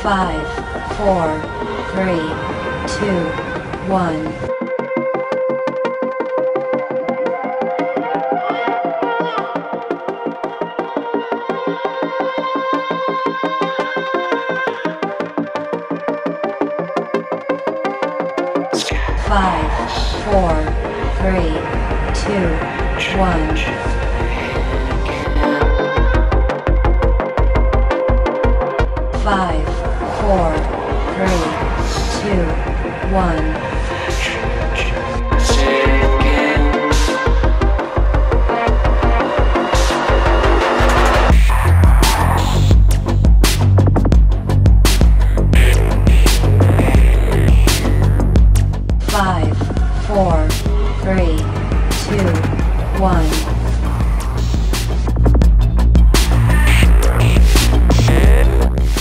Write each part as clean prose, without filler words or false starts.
5, 4, 3, 2, 1. 5, 4, 3, 2, 1. 5, 4, 3, 2, 1. 5, 4, 3, 2, 1.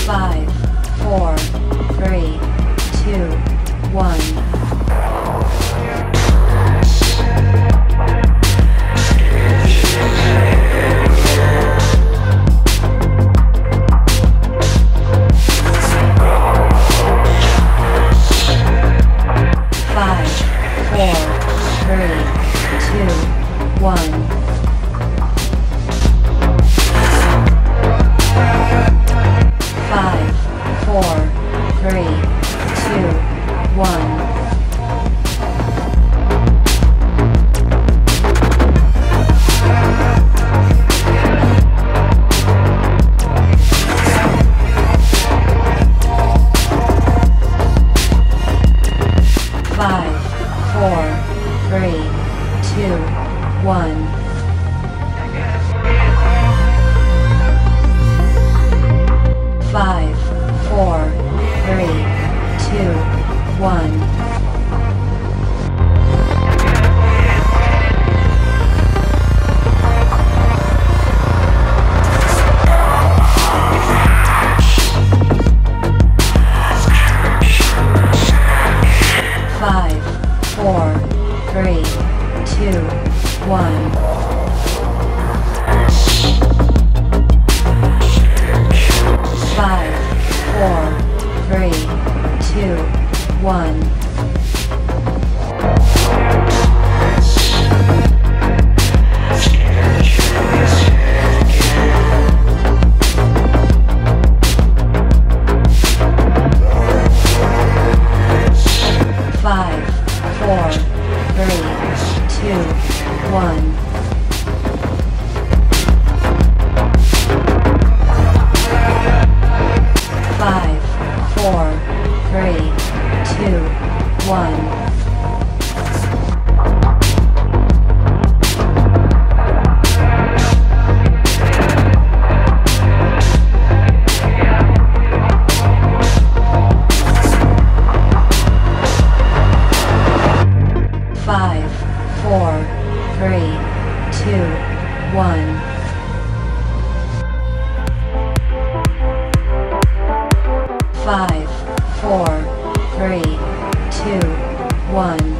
5, 4, 3, 2, 1. 5, 4, 3, 2, 1. 5, 4, 3, 2, 1. 5, 4, 3, 2, 1. 5, 4, 3, 2, 1. 5, 4, 3, 2, 1. 5, 4, 3, 2, 1. 5, 4, 3, 2, 1. 5, 4, 3, 2, 1. 5, 4, 3, 2, 1. 5, 4, 3, 2, 1.